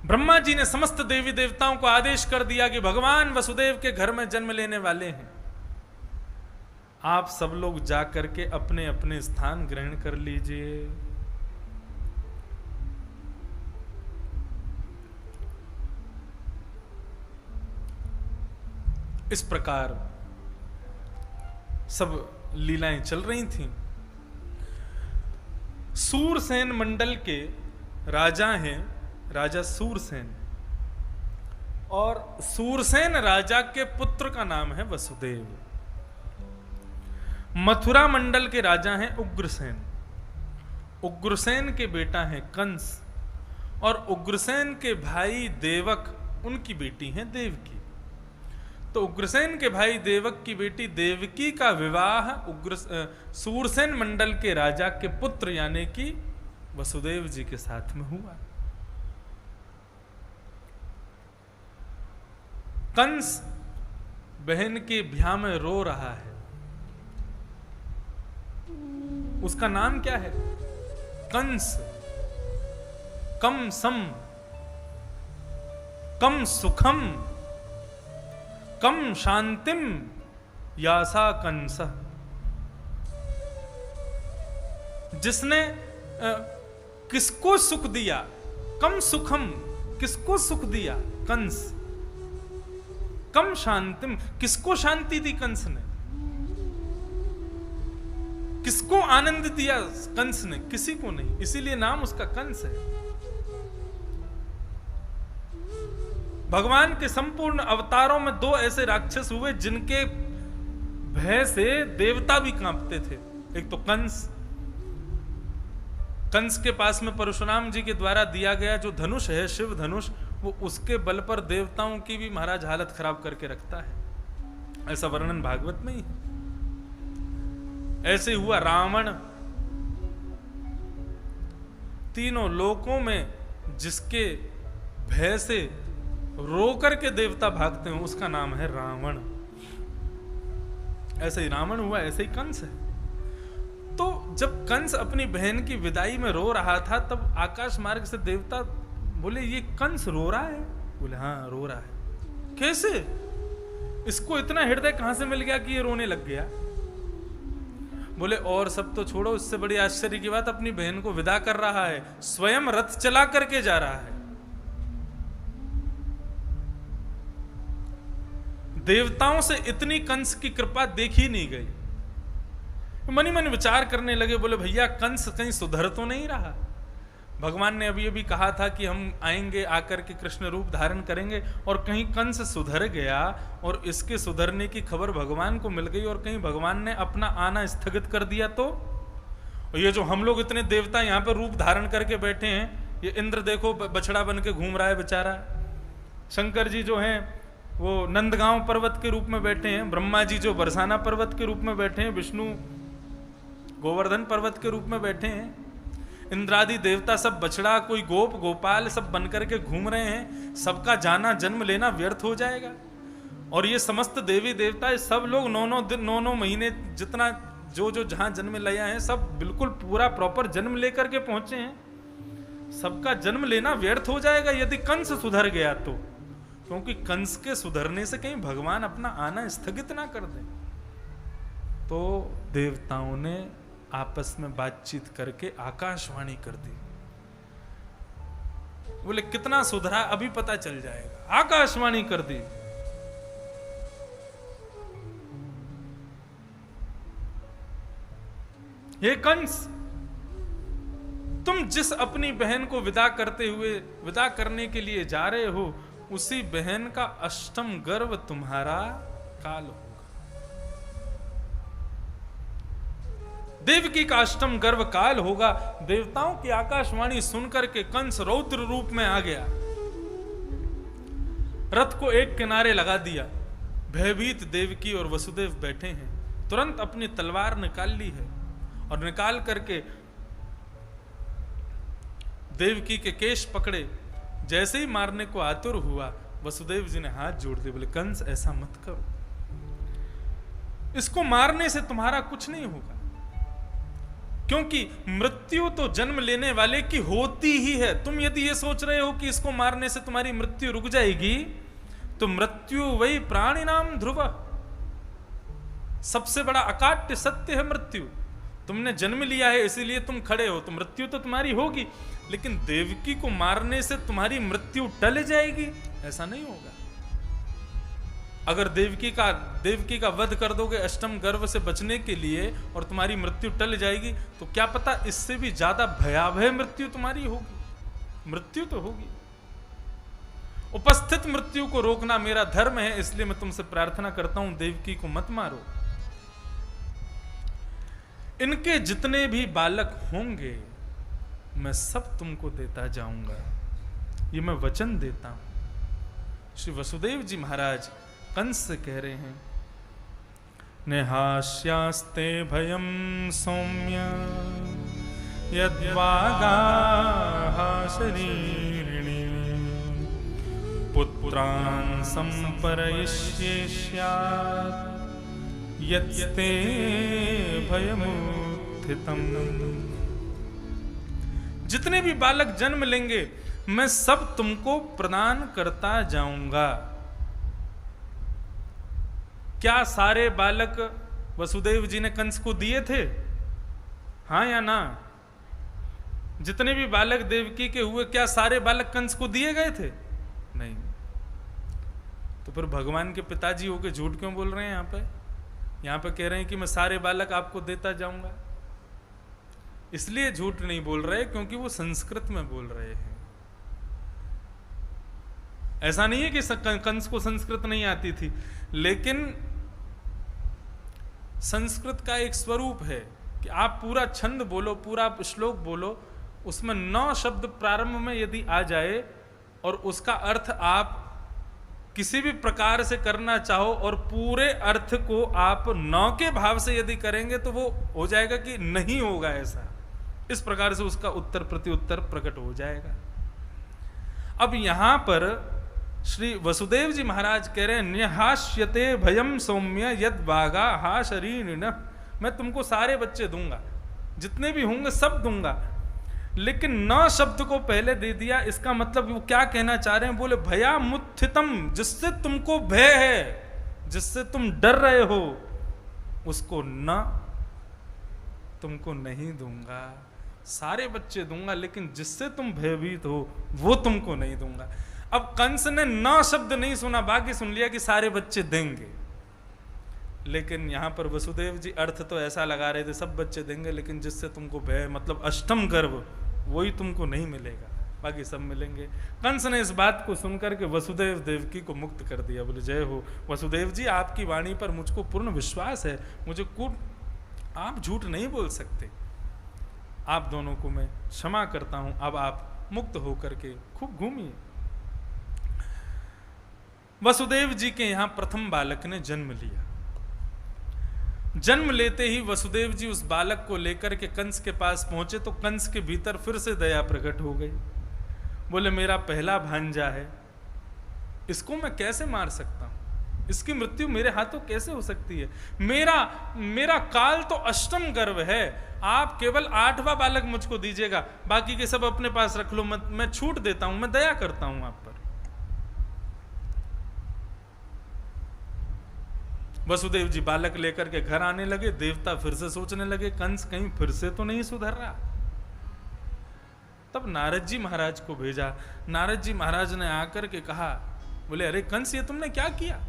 ब्रह्मा जी ने समस्त देवी देवताओं को आदेश कर दिया कि भगवान वसुदेव के घर में जन्म लेने वाले हैं, आप सब लोग जाकर के अपने अपने स्थान ग्रहण कर लीजिए। इस प्रकार सब लीलाएं चल रही थीं। सूरसेन मंडल के राजा हैं राजा सूरसेन, और सूरसेन राजा के पुत्र का नाम है वसुदेव। मथुरा मंडल के राजा हैं उग्रसेन, उग्रसेन के बेटा हैं कंस, और उग्रसेन के भाई देवक, उनकी बेटी हैं देवकी। तो उग्रसेन के भाई देवक की बेटी देवकी का विवाह सूरसेन मंडल के राजा के पुत्र यानी कि वसुदेव जी के साथ में हुआ। कंस बहन के ब्याह में रो रहा है। उसका नाम क्या है? कंस। कम सम, कम सुखम, कम शांतिम यासा कंस। जिसने किसको सुख दिया? कम सुखम, किसको सुख दिया? कंस। कम शांतिम, किसको शांति दी कंस ने? किसको आनंद दिया कंस ने? किसी को नहीं, इसीलिए नाम उसका कंस है। भगवान के संपूर्ण अवतारों में दो ऐसे राक्षस हुए जिनके भय से देवता भी कांपते थे। एक तो कंस, कंस के पास में परशुराम जी के द्वारा दिया गया जो धनुष है, शिव धनुष, वो उसके बल पर देवताओं की भी महाराज हालत खराब करके रखता है। ऐसा वर्णन भागवत में ही है। ऐसे हुआ रावण। तीनों लोकों में जिसके भय से रो करके देवता भागते हैं उसका नाम है रावण। ऐसे ही रावण हुआ, ऐसे ही कंस है। तो जब कंस अपनी बहन की विदाई में रो रहा था तब आकाश मार्ग से देवता बोले, ये कंस रो रहा है? बोले हाँ रो रहा है। कैसे? इसको इतना हृदय कहां से मिल गया कि ये रोने लग गया? बोले और सब तो छोड़ो, इससे बड़ी आश्चर्य की बात, अपनी बहन को विदा कर रहा है, स्वयं रथ चला करके जा रहा है। देवताओं से इतनी कंस की कृपा देखी नहीं गई। मनी मन विचार करने लगे, बोले भैया कंस कहीं सुधर तो नहीं रहा? भगवान ने अभी अभी कहा था कि हम आएंगे, आकर के कृष्ण रूप धारण करेंगे, और कहीं कंस सुधर गया और इसके सुधरने की खबर भगवान को मिल गई और कहीं भगवान ने अपना आना स्थगित कर दिया तो? और ये जो हम लोग इतने देवता यहाँ पर रूप धारण करके बैठे हैं, ये इंद्र देखो बछड़ा बन के घूम रहा है बेचारा, शंकर जी जो हैं वो नंदगांव पर्वत के रूप में बैठे हैं, ब्रह्मा जी जो बरसाना पर्वत के रूप में बैठे हैं, विष्णु गोवर्धन पर्वत के रूप में बैठे हैं, इंद्रादि देवता सब बछड़ा, कोई गोप गोपाल सब बनकर के घूम रहे हैं। सबका जाना जन्म लेना व्यर्थ हो जाएगा। और ये समस्त देवी देवता सब लोग 9-9 दिन 9-9 महीने जितना जो जो जहां जन्म लिया है सब बिल्कुल पूरा प्रॉपर जन्म लेकर के पहुंचे हैं। सबका जन्म लेना व्यर्थ हो जाएगा यदि कंस सुधर गया तो, क्योंकि कंस के सुधरने से कहीं भगवान अपना आना स्थगित ना कर दे। तो देवताओं ने आपस में बातचीत करके आकाशवाणी कर दी। बोले कितना सुधरा अभी पता चल जाएगा। आकाशवाणी कर दी, हे कंस, तुम जिस अपनी बहन को विदा करने के लिए जा रहे हो, उसी बहन का अष्टम गर्भ तुम्हारा काल होगा। देवकी का अष्टम गर्भ काल होगा। देवताओं की आकाशवाणी सुनकर के कंस रौद्र रूप में आ गया, रथ को एक किनारे लगा दिया। भयभीत देवकी और वसुदेव बैठे हैं। तुरंत अपनी तलवार निकाल ली है और निकाल करके देवकी के केश पकड़े। जैसे ही मारने को आतुर हुआ, वसुदेव जी ने हाथ जोड़ दिए, बोले कंस ऐसा मत करो, इसको मारने से तुम्हारा कुछ नहीं होगा। क्योंकि मृत्यु तो जन्म लेने वाले की होती ही है। तुम यदि ये सोच रहे हो कि इसको मारने से तुम्हारी मृत्यु रुक जाएगी, तो मृत्यु वही प्राणी नाम ध्रुव, सबसे बड़ा अकाट्य सत्य है मृत्यु। तुमने जन्म लिया है इसीलिए तुम खड़े हो, तो मृत्यु तो तुम्हारी होगी, लेकिन देवकी को मारने से तुम्हारी मृत्यु टल जाएगी, ऐसा नहीं होगा। अगर देवकी का वध कर दोगे अष्टम गर्भ से बचने के लिए और तुम्हारी मृत्यु टल जाएगी, तो क्या पता इससे भी ज्यादा भयावह मृत्यु तुम्हारी होगी। मृत्यु तो होगी। उपस्थित मृत्यु को रोकना मेरा धर्म है, इसलिए मैं तुमसे प्रार्थना करता हूं देवकी को मत मारो। इनके जितने भी बालक होंगे मैं सब तुमको देता जाऊंगा, ये मैं वचन देता हूं। श्री वसुदेव जी महाराज कंस से कह रहे हैं, निहास्यास्ते भयम सौम्य यद्वागाः शरीरिणी पुत्रान् संपरयिष्येष्यात् यत्ते भयमुत्थितम्। जितने भी बालक जन्म लेंगे मैं सब तुमको प्रदान करता जाऊंगा। क्या सारे बालक वसुदेव जी ने कंस को दिए थे? हां या ना? जितने भी बालक देवकी के हुए, क्या सारे बालक कंस को दिए गए थे? नहीं। तो फिर भगवान के पिताजी होके झूठ क्यों बोल रहे हैं? यहां पे कह रहे हैं कि मैं सारे बालक आपको देता जाऊंगा। इसलिए झूठ नहीं बोल रहे क्योंकि वो संस्कृत में बोल रहे हैं। ऐसा नहीं है कि कंस को संस्कृत नहीं आती थी, लेकिन संस्कृत का एक स्वरूप है कि आप पूरा छंद बोलो, पूरा श्लोक बोलो, उसमें 9 शब्द प्रारंभ में यदि आ जाए और उसका अर्थ आप किसी भी प्रकार से करना चाहो और पूरे अर्थ को आप 9 के भाव से यदि करेंगे तो वो हो जाएगा कि नहीं होगा ऐसा। इस प्रकार से उसका उत्तर प्रत्युत्तर प्रकट हो जाएगा। अब यहां पर श्री वसुदेव जी महाराज कह रहे हैं, न्यहास्यते भयम सौम्य यद वागाः शरीरिणः, मैं तुमको सारे बच्चे दूंगा, जितने भी होंगे सब दूंगा। लेकिन 9 शब्द को पहले दे दिया, इसका मतलब वो क्या कहना चाह रहे हैं? बोले भयामुत्थितम, जिससे तुमको भय है, जिससे तुम डर रहे हो, उसको न तुमको नहीं दूंगा। सारे बच्चे दूंगा, लेकिन जिससे तुम भयभीत हो वो तुमको नहीं दूंगा। अब कंस ने 9 शब्द नहीं सुना, बाकी सुन लिया कि सारे बच्चे देंगे। लेकिन यहां पर वसुदेव जी अर्थ तो ऐसा लगा रहे थे सब बच्चे देंगे, लेकिन जिससे तुमको भय मतलब अष्टम गर्भ, वही तुमको नहीं मिलेगा, बाकी सब मिलेंगे। कंस ने इस बात को सुनकर के वसुदेव देवकी को मुक्त कर दिया। बोले जय हो वसुदेव जी, आपकी वाणी पर मुझको पूर्ण विश्वास है, मुझे आप झूठ नहीं बोल सकते। आप दोनों को मैं क्षमा करता हूं, अब आप मुक्त होकर के खूब घूमिए। वसुदेव जी के यहां प्रथम बालक ने जन्म लिया। जन्म लेते ही वसुदेव जी उस बालक को लेकर के कंस के पास पहुंचे तो कंस के भीतर फिर से दया प्रकट हो गई। बोले मेरा पहला भांजा है, इसको मैं कैसे मार सकता हूं? इसकी मृत्यु मेरे हाथों कैसे हो सकती है? मेरा काल तो अष्टम गर्भ है, आप केवल 8वां बालक मुझको दीजिएगा, बाकी के सब अपने पास रख लो, मैं छूट देता हूं, मैं दया करता हूं आप पर। वसुदेव जी बालक लेकर के घर आने लगे। देवता फिर से सोचने लगे कंस कहीं फिर से तो नहीं सुधर रहा। तब नारद जी महाराज को भेजा। नारद जी महाराज ने आकर के कहा, बोले अरे कंस ये तुमने क्या किया?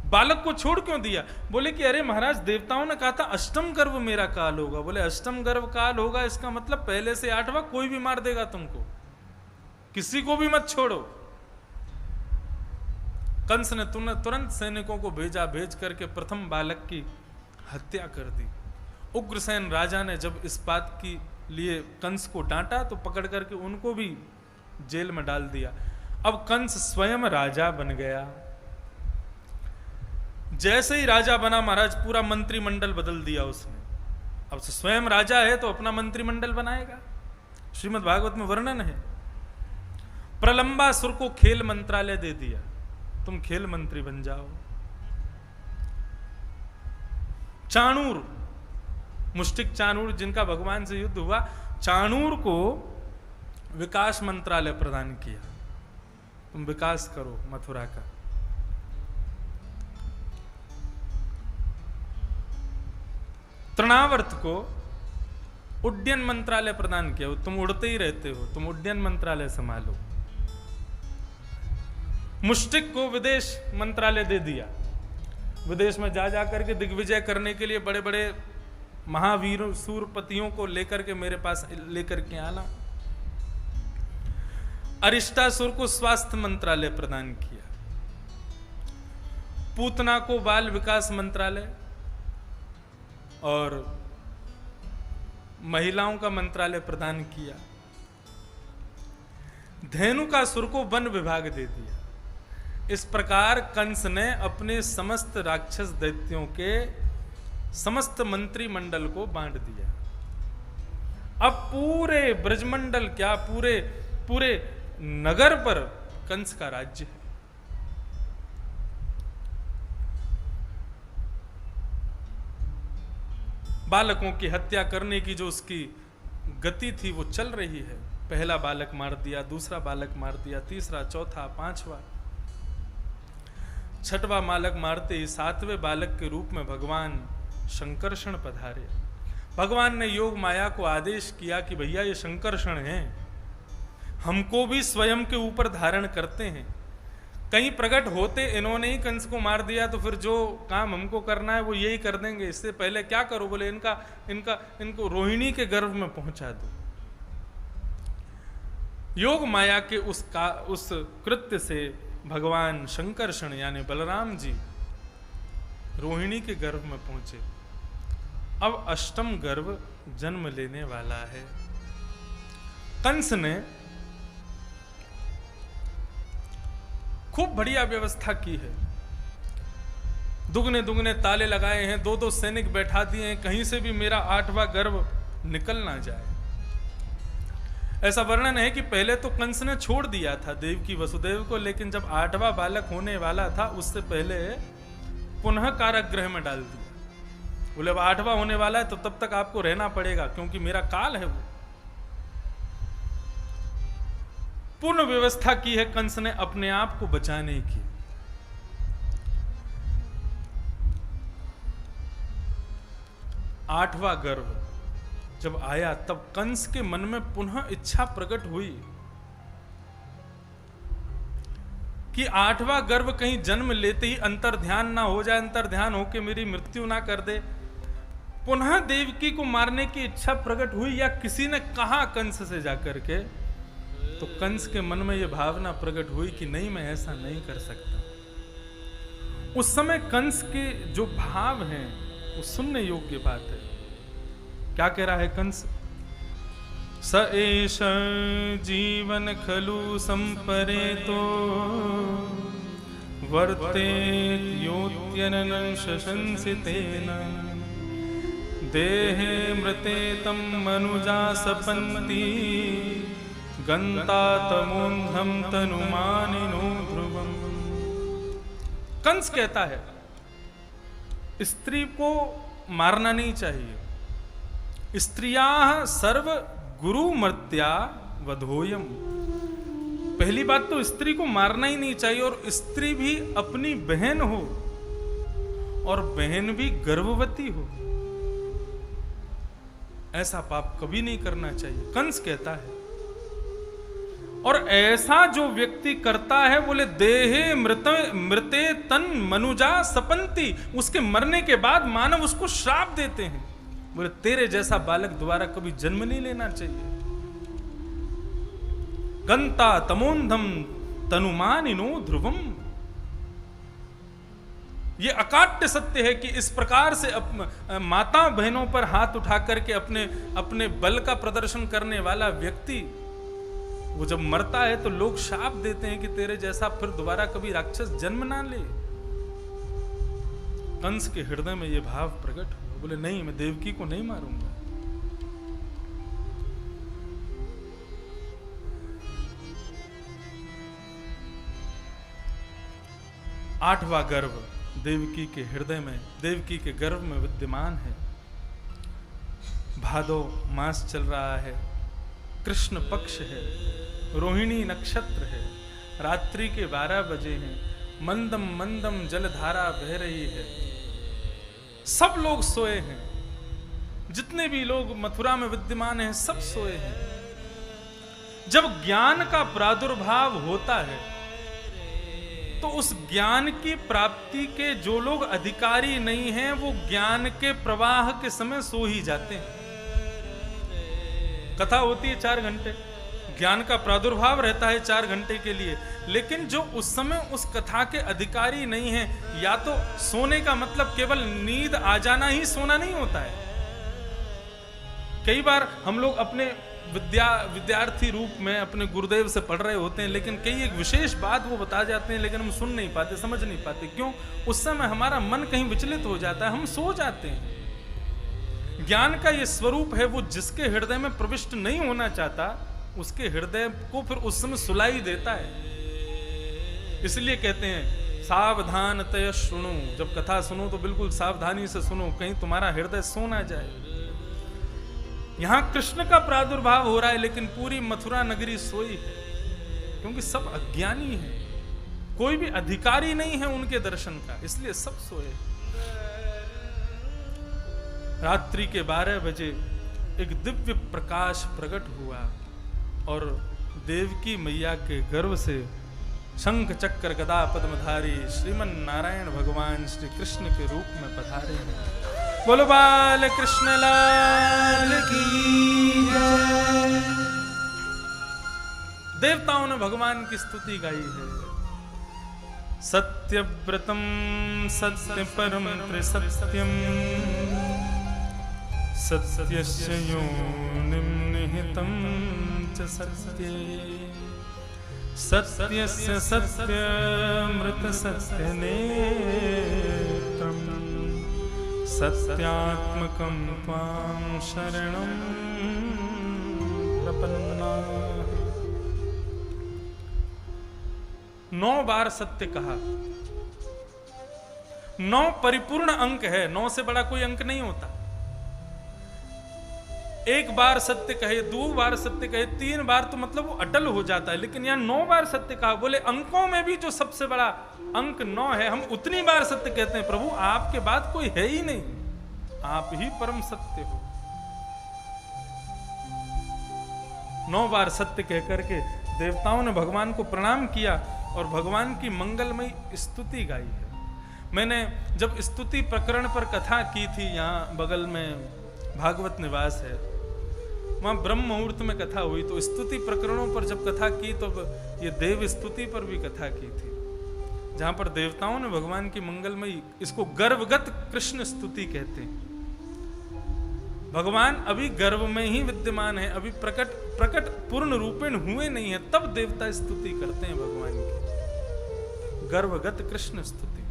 बालक को छोड़ क्यों दिया? बोले कि अरे महाराज देवताओं ने कहा था अष्टम गर्भ मेरा काल होगा। बोले अष्टम गर्भ काल होगा, इसका मतलब पहले से 8वां कोई भी मार देगा तुमको, किसी को भी मत छोड़ो। कंस ने तुरंत सैनिकों को भेजा, भेज करके प्रथम बालक की हत्या कर दी। उग्रसेन राजा ने जब इस बात के लिए कंस को डांटा तो पकड़ करके उनको भी जेल में डाल दिया। अब कंस स्वयं राजा बन गया। जैसे ही राजा बना महाराज पूरा मंत्रिमंडल बदल दिया उसने। अब स्वयं राजा है तो अपना मंत्रिमंडल बनाएगा। श्रीमद् भागवत में वर्णन है। प्रलंबासुर को खेल मंत्रालय दे दिया, तुम खेल मंत्री बन जाओ। चाणूर मुष्टिक चाणूर जिनका भगवान से युद्ध हुआ, चाणूर को विकास मंत्रालय प्रदान किया, तुम विकास करो मथुरा का। तृणावर्त को उड्डयन मंत्रालय प्रदान किया, तुम उड़ते ही रहते हो, तुम उड्डयन मंत्रालय संभालो। मुष्टिक को विदेश मंत्रालय दे दिया, विदेश में जा जाकर के दिग्विजय करने के लिए बड़े बड़े महावीरों सूरपतियों को लेकर के मेरे पास लेकर के आना। अरिष्टासुर को स्वास्थ्य मंत्रालय प्रदान किया, पूतना को बाल विकास मंत्रालय और महिलाओं का मंत्रालय प्रदान किया। धेनुकासुर को वन विभाग दे दिया। इस प्रकार कंस ने अपने समस्त राक्षस दैत्यों के समस्त मंत्रिमंडल को बांट दिया। अब पूरे ब्रजमंडल क्या, पूरे नगर पर कंस का राज्य है। बालकों की हत्या करने की जो उसकी गति थी वो चल रही है। पहला बालक मार दिया, दूसरा बालक मार दिया, तीसरा, चौथा, पांचवा, छठवां बालक मारते ही सातवें बालक के रूप में भगवान शंकरषण पधारे। भगवान ने योग माया को आदेश किया कि भैया ये शंकरषण हैं, हमको भी स्वयं के ऊपर धारण करते हैं। कहीं प्रकट होते इन्होंने ही कंस को मार दिया तो फिर जो काम हमको करना है वो यही कर देंगे। इससे पहले क्या करो, बोले इनको रोहिणी के गर्भ में पहुंचा दो। योग माया के उस कृत्य से भगवान शंकरषण यानी बलराम जी रोहिणी के गर्भ में पहुंचे। अब अष्टम गर्भ जन्म लेने वाला है। कंस ने खूब बढ़िया व्यवस्था की है, दुगने दुगने ताले लगाए हैं, 2-2 सैनिक बैठा दिए हैं, कहीं से भी मेरा 8वां गर्भ निकल ना जाए। ऐसा वर्णन है कि पहले तो कंस ने छोड़ दिया था देवकी वसुदेव को, लेकिन जब 8वां बालक होने वाला था उससे पहले पुनः कारागृह में डाल दिया। बोले अब 8वां होने वाला है तो तब तक आपको रहना पड़ेगा, क्योंकि मेरा काल है वो। पूर्ण व्यवस्था की है कंस ने अपने आप को बचाने की। आठवां गर्भ जब आया तब कंस के मन में पुनः इच्छा प्रकट हुई कि 8वां गर्भ कहीं जन्म लेते ही अंतर्ध्यान ना हो जाए, अंतर्ध्यान होके मेरी मृत्यु ना कर दे। पुनः देवकी को मारने की इच्छा प्रकट हुई, या किसी ने कहा कंस से जाकर के, तो कंस के मन में यह भावना प्रकट हुई कि नहीं, मैं ऐसा नहीं कर सकता। उस समय कंस के जो भाव हैं वो सुनने योग्य बात है। क्या कह रहा है कंस? स एष जीवन खलु संपरेतो वर्तेत योत्यननं शशंसितेन देहे मृते तम मनुजा सपन्ति गंता तमोन्धम तनुमानिनो ध्रुवम। कंस कहता है स्त्री को मारना नहीं चाहिए, स्त्रियाः सर्व गुरु मर्त्या वधोयम। पहली बात तो स्त्री को मारना ही नहीं चाहिए, और स्त्री भी अपनी बहन हो और बहन भी गर्भवती हो, ऐसा पाप कभी नहीं करना चाहिए, कंस कहता है। और ऐसा जो व्यक्ति करता है, बोले देहे मृते तन मनुजा सपंती, उसके मरने के बाद मानव उसको श्राप देते हैं, बोले तेरे जैसा बालक दोबारा कभी जन्म नहीं लेना चाहिए। गंता तमोन्धम तनुमानिनो ध्रुवम। ये अकाट्य सत्य है कि इस प्रकार से माता बहनों पर हाथ उठा करके अपने बल का प्रदर्शन करने वाला व्यक्ति वो जब मरता है तो लोग शाप देते हैं कि तेरे जैसा फिर दोबारा कभी राक्षस जन्म ना ले। कंस के हृदय में यह भाव प्रकट हुआ, बोले नहीं, मैं देवकी को नहीं मारूंगा। आठवां गर्भ देवकी के हृदय में, देवकी के गर्भ में विद्यमान है। भादो मास चल रहा है, कृष्ण पक्ष है, रोहिणी नक्षत्र है, रात्रि के 12 बजे हैं, मंदम मंदम जलधारा बह रही है, सब लोग सोए हैं, जितने भी लोग मथुरा में विद्यमान हैं सब सोए हैं। जब ज्ञान का प्रादुर्भाव होता है तो उस ज्ञान की प्राप्ति के जो लोग अधिकारी नहीं हैं वो ज्ञान के प्रवाह के समय सो ही जाते हैं। कथा होती है 4 घंटे, ज्ञान का प्रादुर्भाव रहता है 4 घंटे के लिए, लेकिन जो उस समय उस कथा के अधिकारी नहीं हैं, या तो सोने का मतलब केवल नींद आ जाना ही सोना नहीं होता है। कई बार हम लोग अपने विद्यार्थी रूप में अपने गुरुदेव से पढ़ रहे होते हैं, लेकिन कई एक विशेष बात वो बता जाते हैं, लेकिन हम सुन नहीं पाते, समझ नहीं पाते। क्यों? उस समय हमारा मन कहीं विचलित हो जाता है, हम सो जाते हैं। ज्ञान का ये स्वरूप है, वो जिसके हृदय में प्रविष्ट नहीं होना चाहता उसके हृदय को फिर उस समय सुलाई देता है। इसलिए कहते हैं सावधान तय सुनो, जब कथा सुनो तो बिल्कुल सावधानी से सुनो, कहीं तुम्हारा हृदय सो ना जाए। यहां कृष्ण का प्रादुर्भाव हो रहा है, लेकिन पूरी मथुरा नगरी सोई है, क्योंकि सब अज्ञानी है, कोई भी अधिकारी नहीं है उनके दर्शन का, इसलिए सब सोए। रात्रि के 12 बजे एक दिव्य प्रकाश प्रकट हुआ और देवकी मैया के गर्भ से शंख चक्र गदा पद्मधारी श्रीमन नारायण भगवान श्री कृष्ण के रूप में पधारे हैं। बोलो बाल कृष्ण लाल की जय। देवताओं ने भगवान की स्तुति गाई है। सत्यव्रतम सत्य परम त्रिसत्यम सत्यस्य योनिं निहितं च सत्ये सत्यस्य सत्यमृत सत्यनेत्रम् सत्यात्मकं त्वां शरणं प्रपन्नाः। 9 बार सत्य कहा। 9 परिपूर्ण अंक है, 9 से बड़ा कोई अंक नहीं होता। 1 बार सत्य कहे, 2 बार सत्य कहे, 3 बार तो मतलब वो अटल हो जाता है, लेकिन यहां 9 बार सत्य कहा। बोले अंकों में भी जो सबसे बड़ा अंक 9 है, हम उतनी बार सत्य कहते हैं। प्रभु आपके बाद कोई है ही नहीं, आप ही परम सत्य हो। 9 बार सत्य कह करके देवताओं ने भगवान को प्रणाम किया और भगवान की मंगलमयी स्तुति गाई है। मैंने जब स्तुति प्रकरण पर कथा की थी, यहाँ बगल में भागवत निवास है, वहां ब्रह्म मुहूर्त में कथा हुई, तो स्तुति प्रकरणों पर जब कथा की तो ये देव स्तुति पर भी कथा की थी, जहां पर देवताओं ने भगवान की मंगलमयी, इसको गर्भगत कृष्ण स्तुति कहते हैं। भगवान अभी गर्भ में ही विद्यमान है, अभी प्रकट पूर्ण रूपेण हुए नहीं है, तब देवता स्तुति करते हैं भगवान की। गर्भगत कृष्ण स्तुति।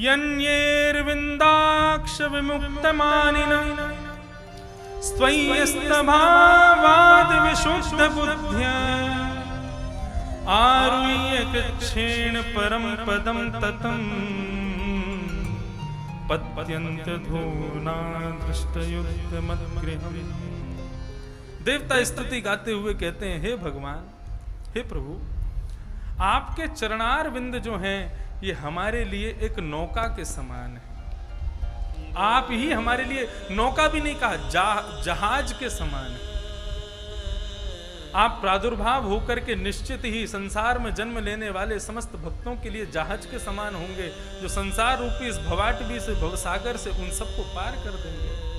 यन्येर्विन्दाक्ष विमुक्तमानिनः स्वय्यस्तभावाद् विशुद्ध बुद्ध्या आरुह्य कृच्छेण परम पदम ततम् पत्यन्तधूना दृष्टयुद्धमद्गृहम्। देवता स्तुति गाते हुए कहते हैं, हे भगवान, हे प्रभु, आपके चरणार बिंद जो हैं ये हमारे लिए एक नौका के समान है। आप ही हमारे लिए, नौका भी नहीं कहा, जहाज के समान है। आप प्रादुर्भाव होकर के निश्चित ही संसार में जन्म लेने वाले समस्त भक्तों के लिए जहाज के समान होंगे, जो संसार रूपी इस भवाटवी से, भवसागर से उन सबको पार कर देंगे।